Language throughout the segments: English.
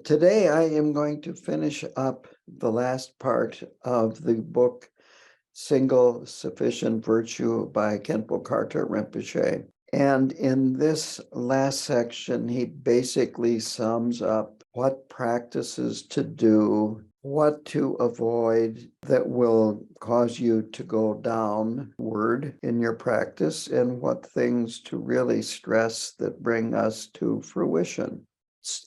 Today, I am going to finish up the last part of the book, Single Sufficient Virtue by Khenpo Karthar Rinpoche. And in this last section, he basically sums up what practices to do, what to avoid that will cause you to go downward in your practice, and what things to really stress that bring us to fruition.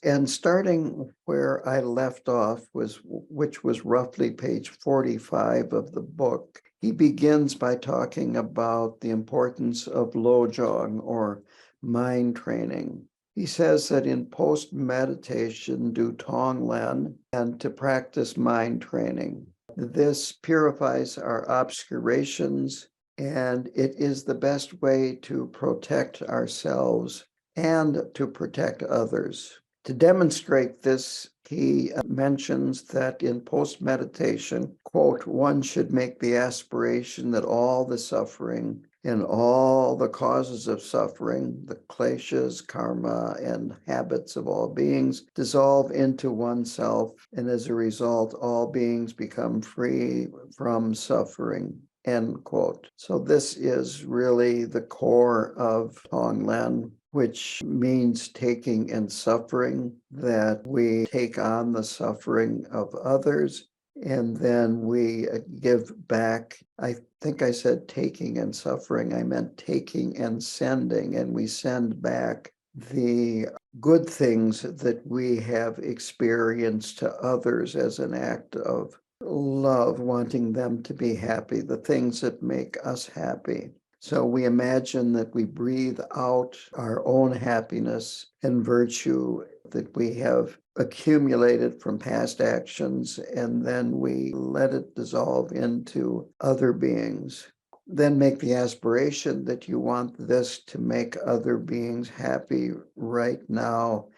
And starting where I left off which was roughly page 45 of the book, he begins by talking about the importance of Lojong, or mind training. He says that in post-meditation, do Tonglen and to practice mind training. This purifies our obscurations, and it is the best way to protect ourselves and to protect others. To demonstrate this, he mentions that in post-meditation, quote, one should make the aspiration that all the suffering and all the causes of suffering, the kleshas, karma, and habits of all beings, dissolve into oneself, and as a result, all beings become free from suffering. End quote. So this is really the core of Tonglen, which means taking and suffering, that we take on the suffering of others, and then we give back. I think I said taking and suffering. I meant taking and sending, and we send back the good things that we have experienced to others as an act of love, wanting them to be happy, the things that make us happy. So we imagine that we breathe out our own happiness and virtue that we have accumulated from past actions, and then we let it dissolve into other beings. Then make the aspiration that you want this to make other beings happy right now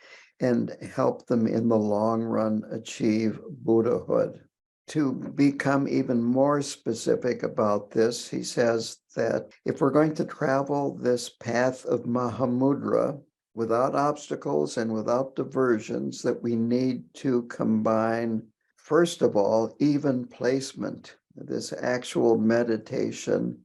and help them in the long run achieve Buddhahood. To become even more specific about this, he says that if we're going to travel this path of Mahamudra without obstacles and without diversions, that we need to combine, first of all, even placement, this actual meditation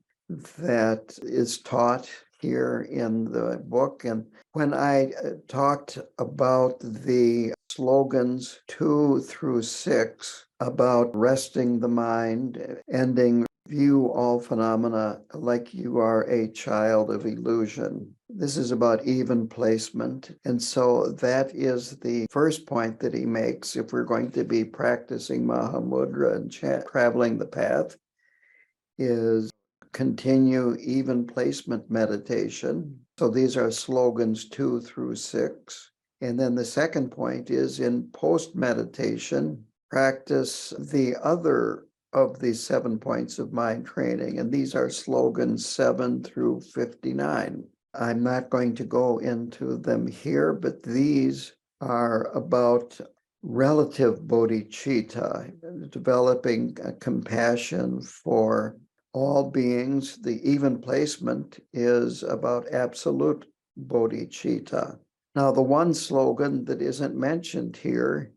that is taught here in the book. And when I talked about the slogans 2 through 6 about resting the mind, ending, view all phenomena like you are a child of illusion. This is about even placement. And so that is the first point that he makes if we're going to be practicing Mahamudra and traveling the path, is continue even placement meditation. So these are slogans 2 through 6. And then the second point is in post-meditation, practice the other of the 7 points of mind training. And these are slogans 7 through 59. I'm not going to go into them here, but these are about relative bodhicitta, developing compassion for all beings. The even placement is about absolute bodhicitta. Now, the one slogan that isn't mentioned here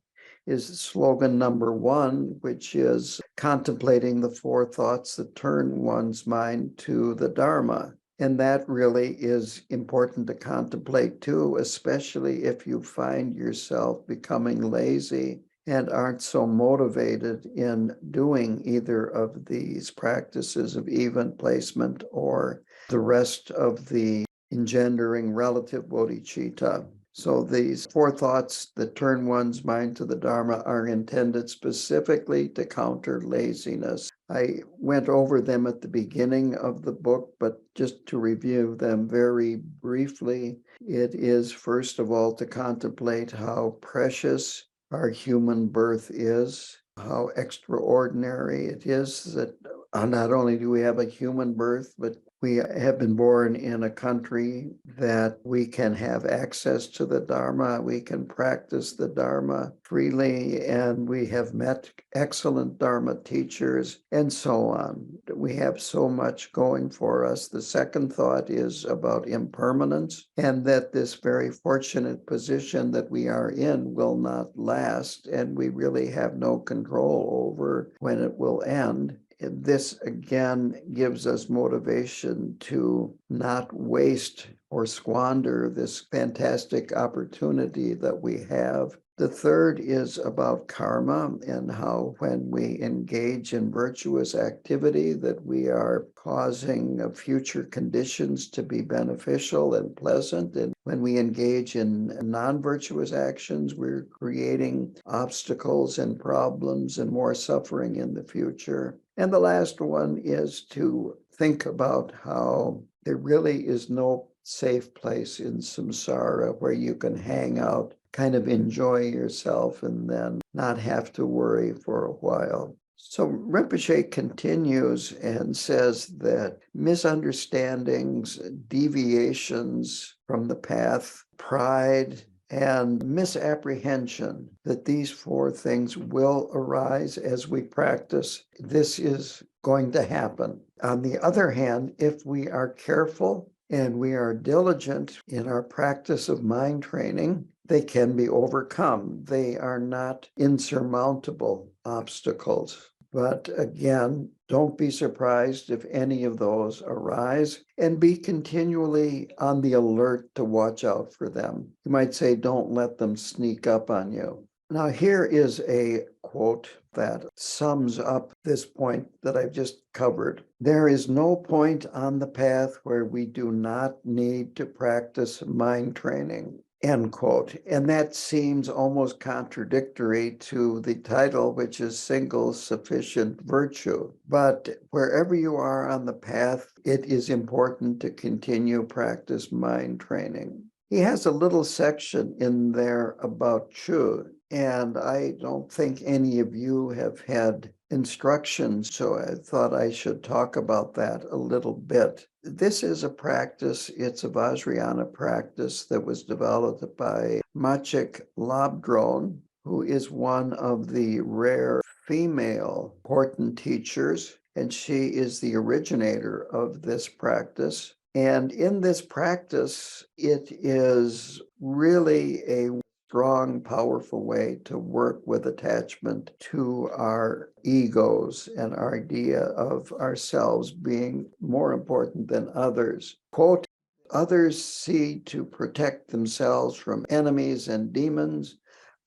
is slogan number 1, which is contemplating the 4 thoughts that turn one's mind to the Dharma. And that really is important to contemplate too, especially if you find yourself becoming lazy and aren't so motivated in doing either of these practices of even placement or the rest of the engendering relative bodhicitta. So these 4 thoughts that turn one's mind to the Dharma are intended specifically to counter laziness. I went over them at the beginning of the book, but just to review them very briefly, it is first of all to contemplate how precious our human birth is, how extraordinary it is that not only do we have a human birth, but We have been born in a country that we can have access to the Dharma, we can practice the Dharma freely, and we have met excellent Dharma teachers, and so on. We have so much going for us. The second thought is about impermanence, and that this very fortunate position that we are in will not last, and we really have no control over when it will end. This again gives us motivation to not waste or squander this fantastic opportunity that we have. The third is about karma and how when we engage in virtuous activity that we are causing future conditions to be beneficial and pleasant. And when we engage in non-virtuous actions, we're creating obstacles and problems and more suffering in the future. And the last one is to think about how there really is no safe place in samsara where you can hang out, kind of enjoy yourself, and then not have to worry for a while. So Rinpoche continues and says that misunderstandings, deviations from the path, pride, and misapprehension, that these four things will arise as we practice. This is going to happen. On the other hand, if we are careful and we are diligent in our practice of mind training, they can be overcome. They are not insurmountable obstacles. But again, don't be surprised if any of those arise, and be continually on the alert to watch out for them. You might say, don't let them sneak up on you. Now, here is a quote that sums up this point that I've just covered. There is no point on the path where we do not need to practice mind training. End quote. And that seems almost contradictory to the title, which is Single Sufficient Virtue. But wherever you are on the path, it is important to continue practice mind training. He has a little section in there about Chu, and I don't think any of you have had instructions, so I thought I should talk about that a little bit. This is a practice, it's a Vajrayana practice that was developed by Machik Labdrone, who is one of the rare female important teachers, and she is the originator of this practice. And in this practice, it is really a strong, powerful way to work with attachment to our egos and our idea of ourselves being more important than others. Quote, others see to protect themselves from enemies and demons.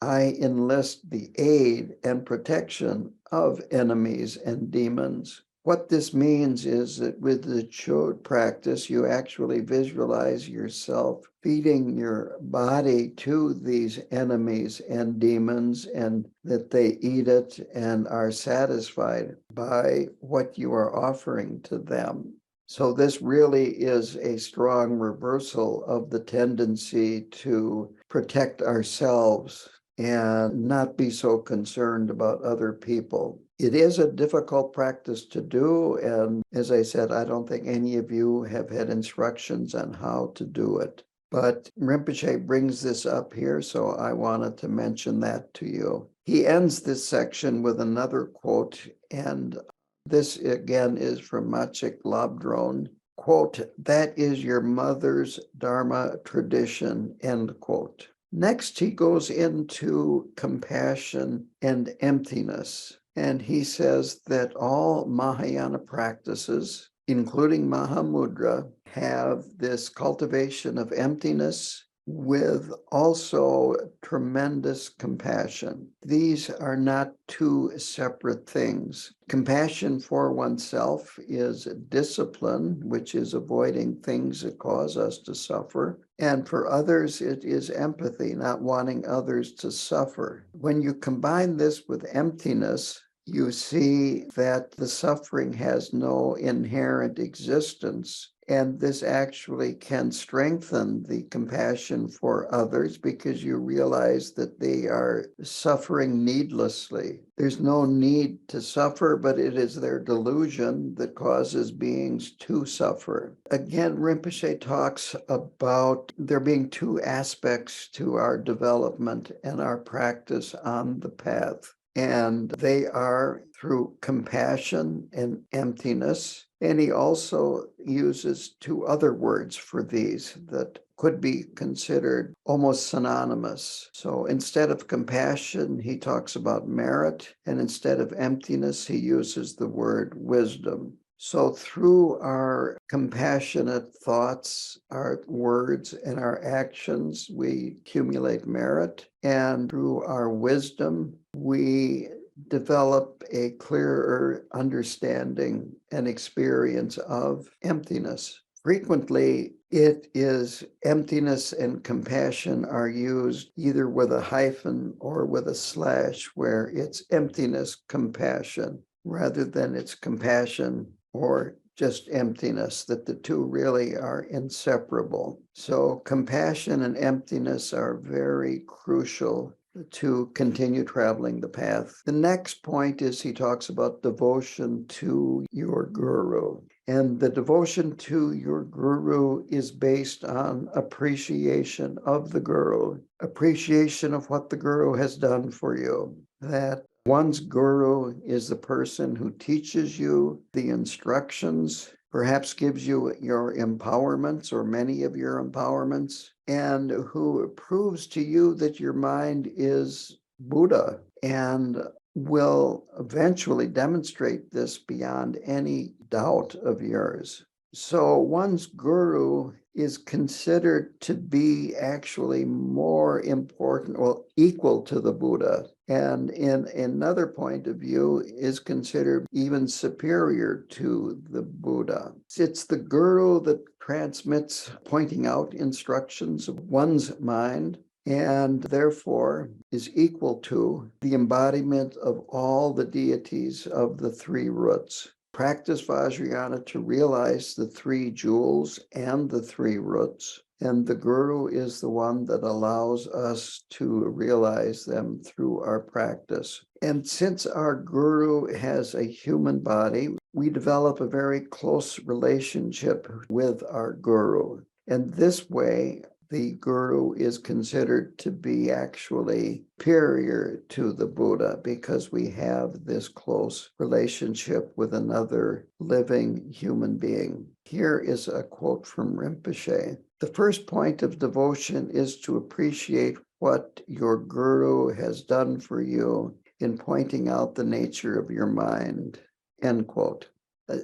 I enlist the aid and protection of enemies and demons. What this means is that with the Chod practice, you actually visualize yourself feeding your body to these enemies and demons, and that they eat it and are satisfied by what you are offering to them. So this really is a strong reversal of the tendency to protect ourselves and not be so concerned about other people. It is a difficult practice to do, and as I said, I don't think any of you have had instructions on how to do it. But Rinpoche brings this up here, so I wanted to mention that to you. He ends this section with another quote, and this again is from Machik Labdrone. Quote, that is your mother's Dharma tradition, end quote. Next, he goes into compassion and emptiness. And he says that all Mahayana practices, including Mahamudra, have this cultivation of emptiness with also tremendous compassion. These are not two separate things. Compassion for oneself is discipline, which is avoiding things that cause us to suffer. And for others, it is empathy, not wanting others to suffer. When you combine this with emptiness, you see that the suffering has no inherent existence, And this actually can strengthen the compassion for others because you realize that they are suffering needlessly. There's no need to suffer, but it is their delusion that causes beings to suffer. Again, Rinpoche talks about there being two aspects to our development and our practice on the path. And they are through compassion and emptiness. And he also uses two other words for these that could be considered almost synonymous. So instead of compassion, he talks about merit, and instead of emptiness, he uses the word wisdom. So through our compassionate thoughts, our words, and our actions, we accumulate merit. And through our wisdom, we develop a clearer understanding and experience of emptiness. Frequently, it is emptiness and compassion are used either with a hyphen or with a slash, where it's emptiness, compassion, rather than it's compassion or just emptiness, that the two really are inseparable. So compassion and emptiness are very crucial to continue traveling the path. The next point is he talks about devotion to your guru. And the devotion to your guru is based on appreciation of the guru, appreciation of what the guru has done for you. That one's guru is the person who teaches you the instructions, perhaps gives you your empowerments or many of your empowerments, and who proves to you that your mind is Buddha and will eventually demonstrate this beyond any doubt of yours. So one's guru is considered to be actually more important, well, equal to the Buddha. And in another point of view is considered even superior to the Buddha. It's the guru that transmits, pointing out instructions of one's mind, and therefore is equal to the embodiment of all the deities of the three roots. Practice Vajrayana to realize the three jewels and the three roots. And the guru is the one that allows us to realize them through our practice. And since our guru has a human body, we develop a very close relationship with our guru. And this way, the guru is considered to be actually superior to the Buddha because we have this close relationship with another living human being. Here is a quote from Rinpoche. The first point of devotion is to appreciate what your guru has done for you in pointing out the nature of your mind, end quote.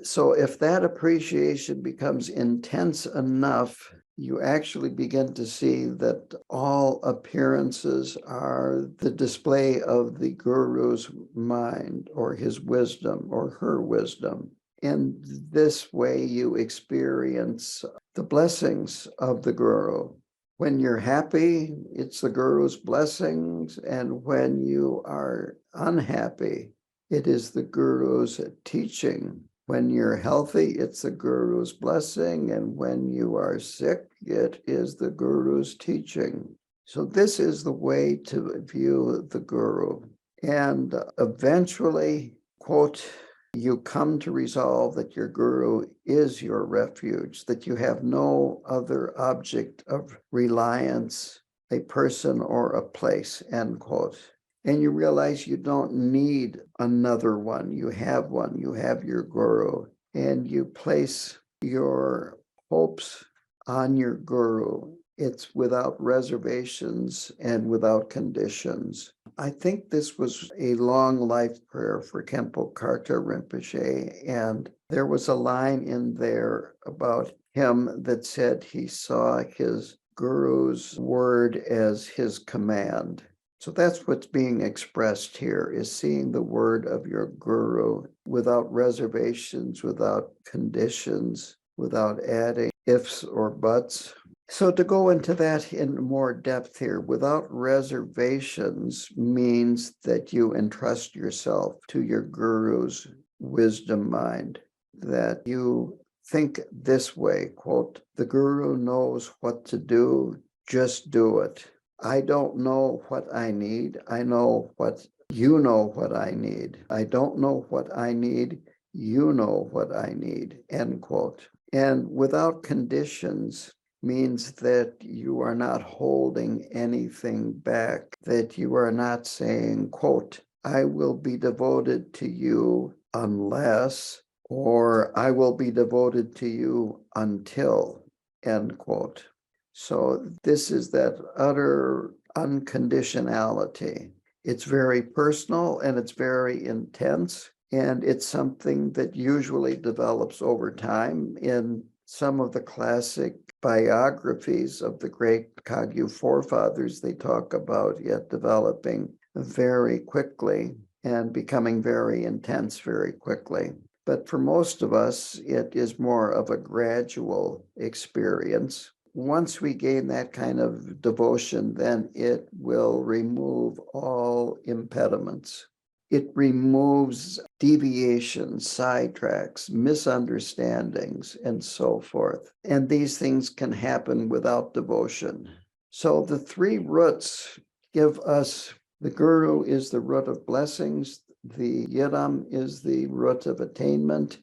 So if that appreciation becomes intense enough, you actually begin to see that all appearances are the display of the guru's mind or his wisdom or her wisdom. In this way, you experience the blessings of the guru. When you're happy, it's the guru's blessings. And when you are unhappy, it is the guru's teaching. When you're healthy, it's the guru's blessing. And when you are sick, it is the guru's teaching. So this is the way to view the guru. And eventually, quote, you come to resolve that your guru is your refuge, that you have no other object of reliance, a person or a place, end quote. And you realize you don't need another one. You have one, you have your guru, and you place your hopes on your guru. It's without reservations and without conditions. I think this was a long life prayer for Khenpo Karthar Rinpoche, and there was a line in there about him that said he saw his guru's word as his command. So that's what's being expressed here, is seeing the word of your guru without reservations, without conditions, without adding ifs or buts. So to go into that in more depth here, without reservations means that you entrust yourself to your guru's wisdom mind, that you think this way, quote, "The guru knows what to do, just do it. I don't know what I need. I know what you know what I need. I don't know what I need. You know what I need," end quote. And without conditions means that you are not holding anything back, that you are not saying, quote, "I will be devoted to you unless," or "I will be devoted to you until," end quote. So this is that utter unconditionality. It's very personal and it's very intense, and it's something that usually develops over time. In some of the classic biographies of the great Kagyu forefathers, they talk about it developing very quickly and becoming very intense very quickly. But for most of us, it is more of a gradual experience. Once we gain that kind of devotion, then it will remove all impediments. It removes deviations, sidetracks, misunderstandings, and so forth. And these things can happen without devotion. So the three roots give us: the guru is the root of blessings, the yidam is the root of attainment,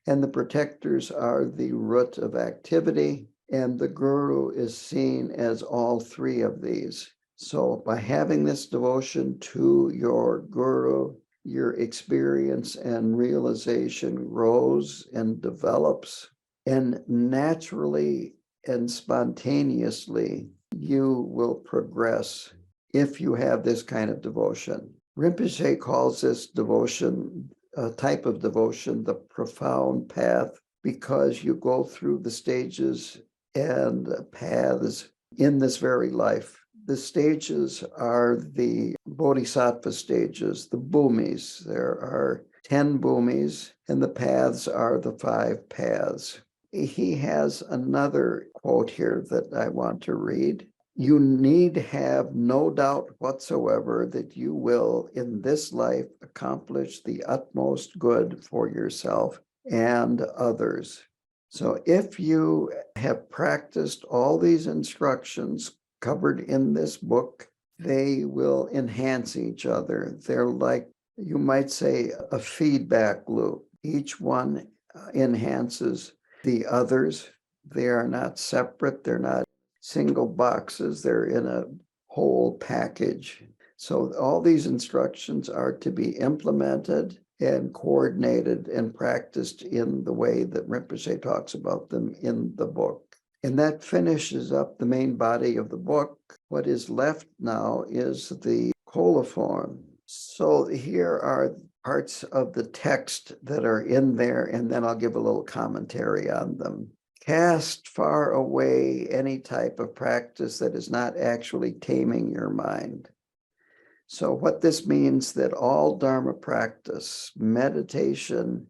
and the protectors are the root of activity. And the guru is seen as all three of these. So by having this devotion to your guru, your experience and realization grows and develops, and naturally and spontaneously you will progress if you have this kind of devotion. Rinpoche calls this devotion, a type of devotion, the profound path, because you go through the stages and paths in this very life. The stages are the bodhisattva stages, the bhumis. There are 10 bhumis, and the paths are the 5 paths. He has another quote here that I want to read. "You need have no doubt whatsoever that you will in this life accomplish the utmost good for yourself and others." So if you have practiced all these instructions covered in this book, they will enhance each other. They're like, you might say, a feedback loop. Each one enhances the others. They are not separate. They're not single boxes. They're in a whole package. So all these instructions are to be implemented and coordinated and practiced in the way that Rinpoche talks about them in the book. And that finishes up the main body of the book. What is left now is the colophon. So here are parts of the text that are in there, and then I'll give a little commentary on them. "Cast far away any type of practice that is not actually taming your mind." So what this means, that all Dharma practice, meditation,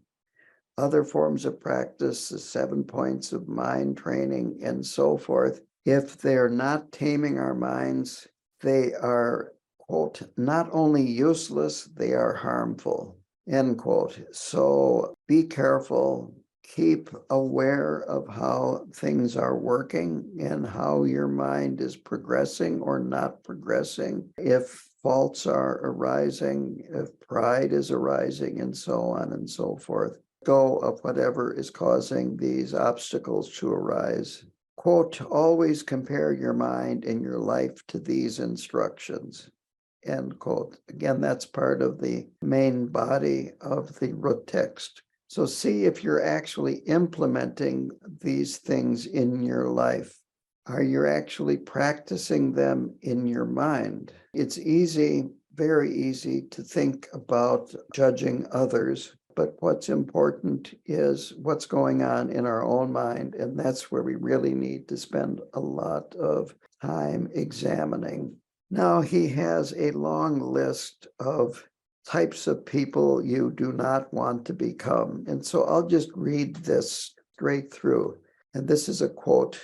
other forms of practice, the 7 points of mind training, and so forth, if they're not taming our minds, they are, quote, "not only useless, they are harmful," end quote. So be careful. Keep aware of how things are working and how your mind is progressing or not progressing. If faults are arising, if pride is arising, and so on and so forth. Go of whatever is causing these obstacles to arise. Quote, "Always compare your mind and your life to these instructions," end quote. Again, that's part of the main body of the root text. So see if you're actually implementing these things in your life. Are you actually practicing them in your mind? It's easy, very easy to think about judging others, but what's important is what's going on in our own mind, and that's where we really need to spend a lot of time examining. Now he has a long list of types of people you do not want to become. And so I'll just read this straight through. And this is a quote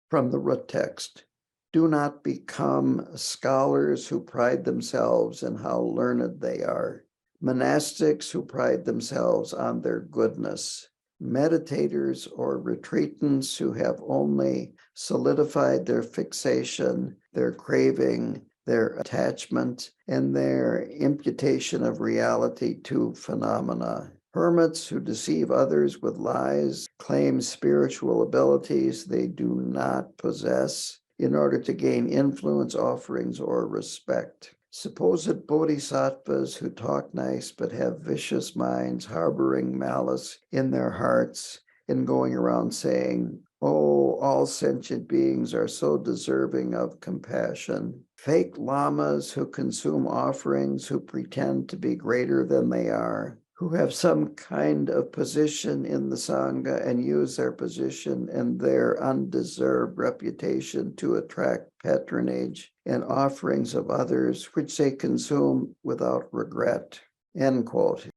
from the root text. "Do not become scholars who pride themselves in how learned they are, monastics who pride themselves on their goodness, meditators or retreatants who have only solidified their fixation, their craving, their attachment, and their imputation of reality to phenomena. Hermits who deceive others with lies, claim spiritual abilities they do not possess in order to gain influence, offerings, or respect. Supposed bodhisattvas who talk nice but have vicious minds, harboring malice in their hearts and going around saying, "Oh, all sentient beings are so deserving of compassion." Fake lamas who consume offerings, who pretend to be greater than they are, who have some kind of position in the Sangha and use their position and their undeserved reputation to attract patronage and offerings of others, which they consume without regret. End quote.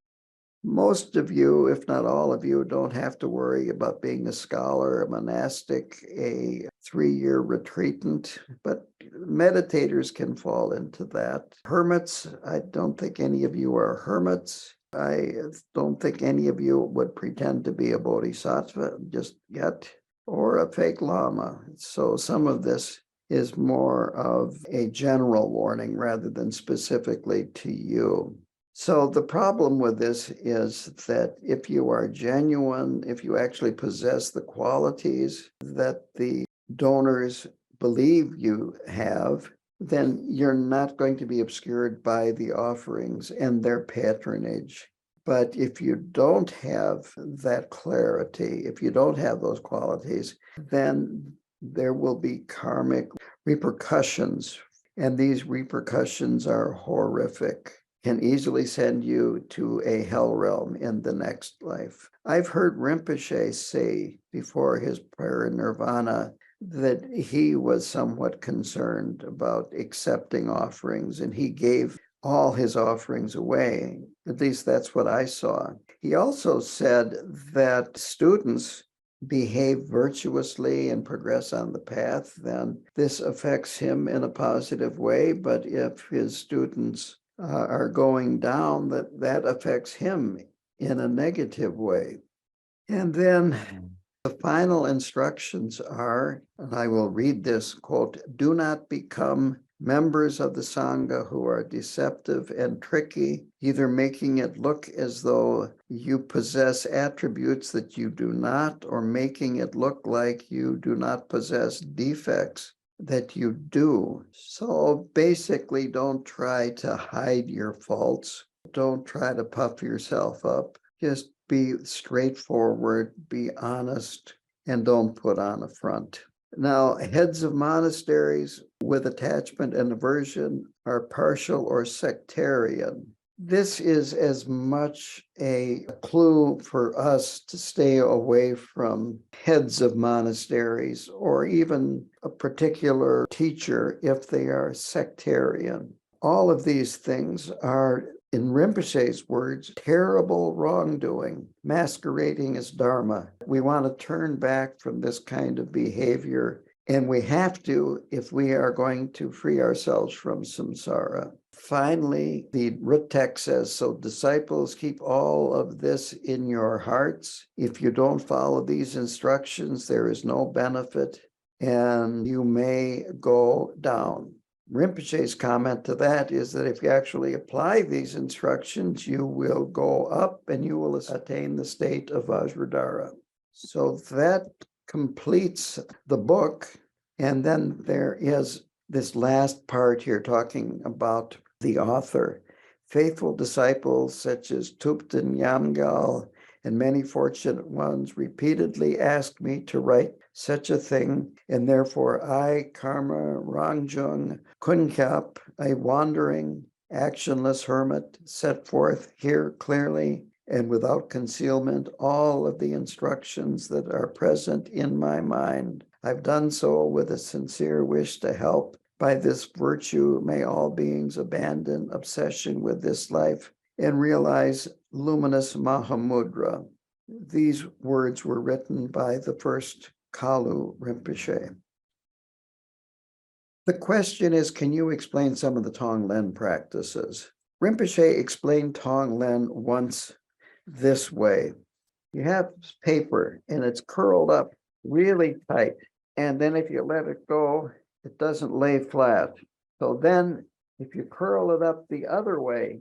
Most of you, if not all of you, don't have to worry about being a scholar, a monastic, a 3-year retreatant, but meditators can fall into that. Hermits, I don't think any of you are hermits. I don't think any of you would pretend to be a bodhisattva just yet, or a fake lama. So some of this is more of a general warning rather than specifically to you. So the problem with this is that if you are genuine, if you actually possess the qualities that the donors believe you have, then you're not going to be obscured by the offerings and their patronage. But if you don't have that clarity, if you don't have those qualities, then there will be karmic repercussions. And these repercussions are horrific, can easily send you to a hell realm in the next life. I've heard Rinpoche say before his parinirvana that he was somewhat concerned about accepting offerings, and he gave all his offerings away. At least that's what I saw. He also said that students behave virtuously and progress on the path, then this affects him in a positive way. But if his students are going down, that affects him in a negative way. And then the final instructions are, and I will read this quote, "Do not become members of the Sangha who are deceptive and tricky, either making it look as though you possess attributes that you do not, or making it look like you do not possess defects that you do." So basically, don't try to hide your faults. Don't try to puff yourself up. Just be straightforward, be honest, and don't put on a front. Now, heads of monasteries with attachment and aversion are partial or sectarian. This is as much a clue for us to stay away from heads of monasteries or even a particular teacher if they are sectarian. All of these things are, in Rinpoche's words, terrible wrongdoing, masquerading as Dharma. We want to turn back from this kind of behavior, and we have to if we are going to free ourselves from samsara. Finally, the root text says, "So disciples, keep all of this in your hearts. If you don't follow these instructions, there is no benefit, and you may go down." Rinpoche's comment to that is that if you actually apply these instructions, you will go up and you will attain the state of Vajradhara. So that completes the book. And then there is this last part here talking about the author. Faithful disciples such as Thupten Yamgal and many fortunate ones repeatedly asked me to write such a thing, and therefore I, Karma Rangjung Kunkyap, a wandering, actionless hermit, set forth here clearly and without concealment all of the instructions that are present in my mind. I've done so with a sincere wish to help. By this virtue, may all beings abandon obsession with this life and realize luminous Mahamudra. These words were written by the first Kalu Rinpoche. The question is, can you explain some of the Tonglen practices? Rinpoche explained Tonglen once this way. You have paper and it's curled up really tight. And then if you let it go, it doesn't lay flat. So then if you curl it up the other way,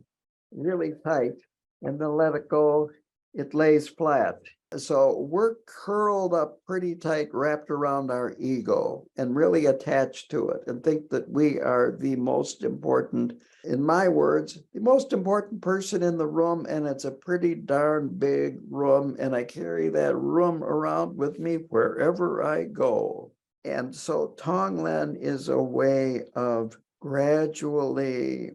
really tight, and then let it go, it lays flat. So we're curled up pretty tight, wrapped around our ego and really attached to it and think that we are the most important, in my words, the most important person in the room. And it's a pretty darn big room. And I carry that room around with me wherever I go. And so Tonglen is a way of gradually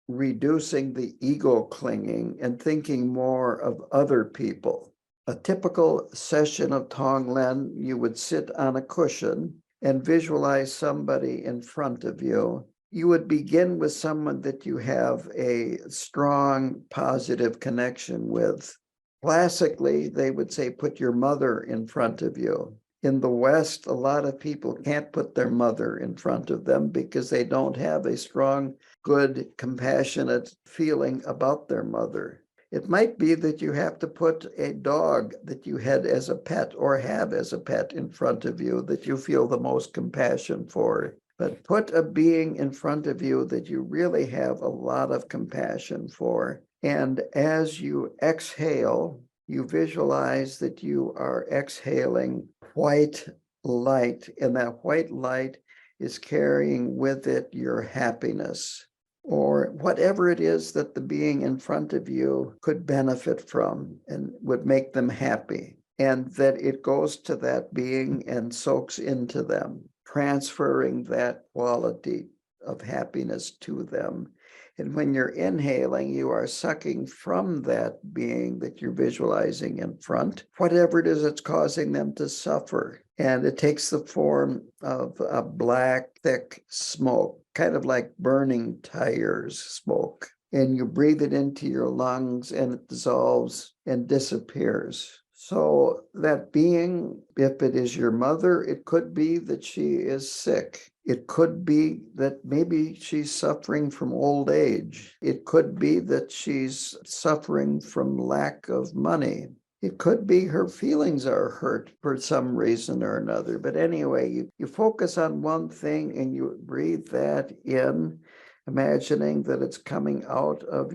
reducing the ego clinging and thinking more of other people. A typical session of Tonglen, you would sit on a cushion and visualize somebody in front of you. You would begin with someone that you have a strong, positive connection with. Classically, they would say, put your mother in front of you. In the West, a lot of people can't put their mother in front of them because they don't have a strong, good, compassionate feeling about their mother. It might be that you have to put a dog that you had as a pet or have as a pet in front of you that you feel the most compassion for. But put a being in front of you that you really have a lot of compassion for. And as you exhale, you visualize that you are exhaling white light, and that white light is carrying with it your happiness, or whatever it is that the being in front of you could benefit from and would make them happy, and that it goes to that being and soaks into them, transferring that quality of happiness to them. And when you're inhaling, you are sucking from that being that you're visualizing in front, whatever it is that's causing them to suffer. And it takes the form of a black, thick smoke, kind of like burning tires smoke. And you breathe it into your lungs and it dissolves and disappears. So that being, if it is your mother, it could be that she is sick. It could be that maybe she's suffering from old age. It could be that she's suffering from lack of money. It could be her feelings are hurt for some reason or another. But anyway, you focus on one thing and you breathe that in, imagining that it's coming out of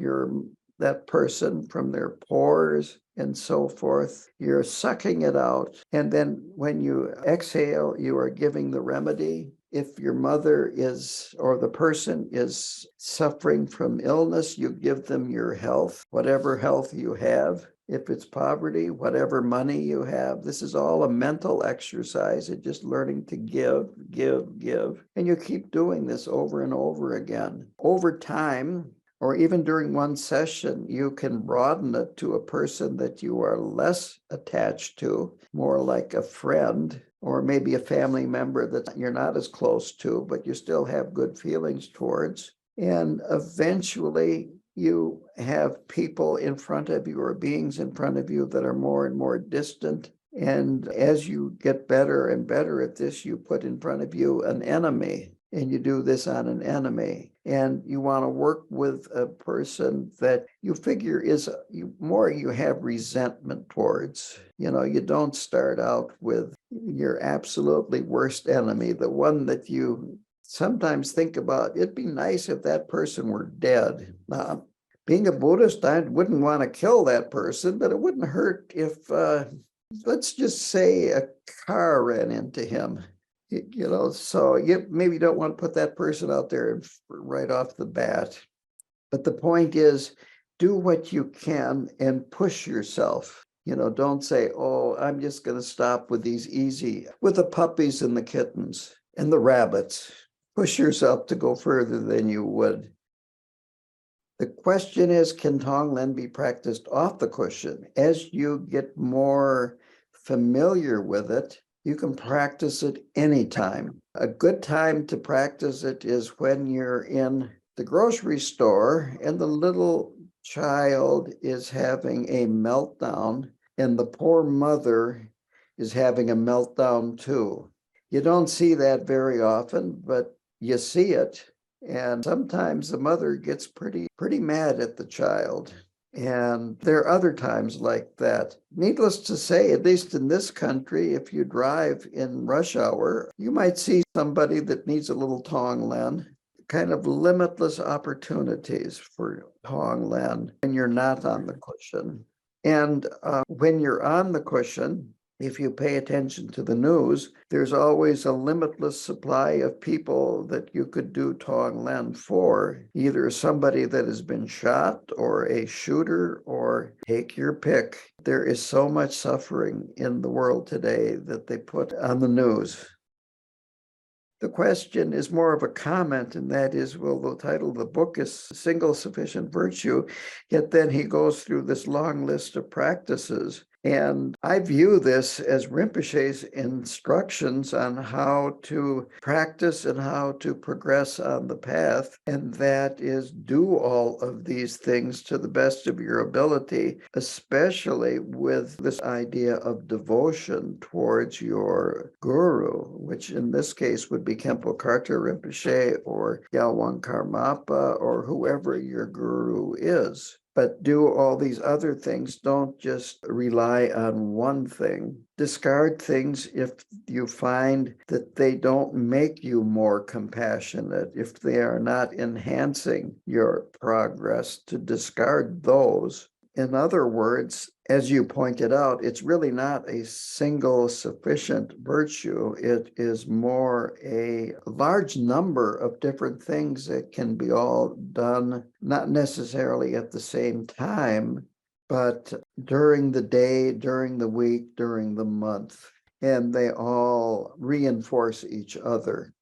that person from their pores and so forth. You're sucking it out. And then when you exhale, you are giving the remedy. If your mother is, or the person is suffering from illness, you give them your health, whatever health you have. If it's poverty, whatever money you have. This is all a mental exercise. It's just learning to give, give, give. And you keep doing this over and over again. Over time, or even during one session, you can broaden it to a person that you are less attached to, more like a friend, or maybe a family member that you're not as close to, but you still have good feelings towards. And eventually, you have people in front of you or beings in front of you that are more and more distant. And as you get better and better at this, you put in front of you an enemy, and you do this on an enemy. And you want to work with a person that you figure is more you have resentment towards. You don't start out with your absolutely worst enemy, the one that you sometimes think about, it'd be nice if that person were dead. Being a Buddhist, I wouldn't want to kill that person, but it wouldn't hurt if, let's just say, a car ran into him. So you maybe don't want to put that person out there right off the bat. But the point is, do what you can and push yourself. Don't say, oh, I'm just going to stop with these easy, with the puppies and the kittens and the rabbits. Push yourself to go further than you would. The question is, can Tonglen be practiced off the cushion? As you get more familiar with it, you can practice it anytime. A good time to practice it is when you're in the grocery store and the little child is having a meltdown and the poor mother is having a meltdown too. You don't see that very often, but you see it. And sometimes the mother gets pretty mad at the child. And there are other times like that. Needless to say, at least in this country, if you drive in rush hour, you might see somebody that needs a little Tonglen. Kind of limitless opportunities for Tonglen when you're not on the cushion. And when you're on the cushion, if you pay attention to the news, there's always a limitless supply of people that you could do Tonglen for, either somebody that has been shot or a shooter, or take your pick. There is so much suffering in the world today that they put on the news. The question is more of a comment, and that is, well, the title of the book is Single Sufficient Virtue, yet then he goes through this long list of practices. And I view this as Rinpoche's instructions on how to practice and how to progress on the path. And that is, do all of these things to the best of your ability, especially with this idea of devotion towards your guru, which in this case would be Khenpo Karthar Rinpoche or Gyalwang Karmapa or whoever your guru is. But do all these other things. Don't just rely on one thing. Discard things if you find that they don't make you more compassionate, if they are not enhancing your progress, to discard those. In other words, as you pointed out, it's really not a single sufficient virtue. It is more a large number of different things that can be all done, not necessarily at the same time, but during the day, during the week, during the month, and they all reinforce each other.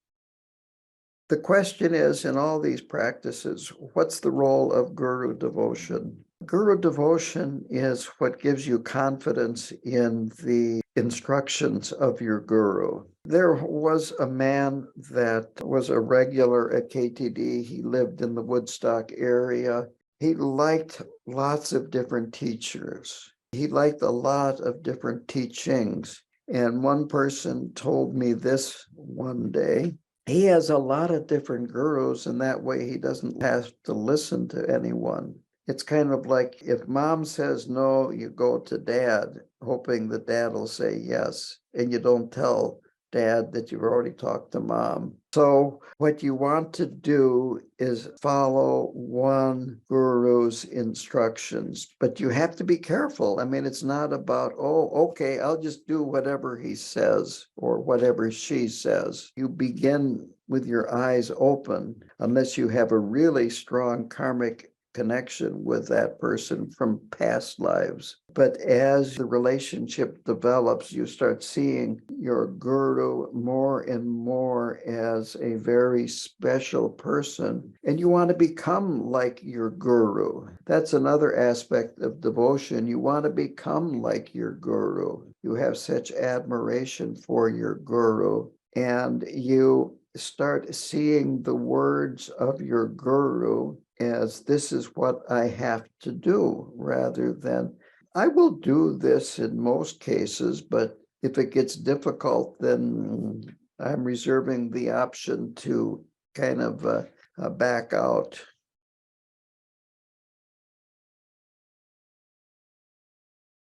The question is, in all these practices, what's the role of guru devotion? Guru devotion is what gives you confidence in the instructions of your guru. There was a man that was a regular at KTD. He lived in the Woodstock area. He liked lots of different teachers. He liked a lot of different teachings. And one person told me this one day. He has a lot of different gurus, and that way he doesn't have to listen to anyone. It's kind of like if mom says no, you go to dad, hoping that dad will say yes, and you don't tell dad that you've already talked to mom. So what you want to do is follow one guru's instructions, but you have to be careful. I mean, it's not about, oh, okay, I'll just do whatever he says or whatever she says. You begin with your eyes open, unless you have a really strong karmic connection with that person from past lives. But as the relationship develops, you start seeing your guru more and more as a very special person, and you want to become like your guru. That's another aspect of devotion. You want to become like your guru. You have such admiration for your guru, and you start seeing the words of your guru as this is what I have to do, rather than I will do this in most cases, but if it gets difficult, then I'm reserving the option to kind of back out.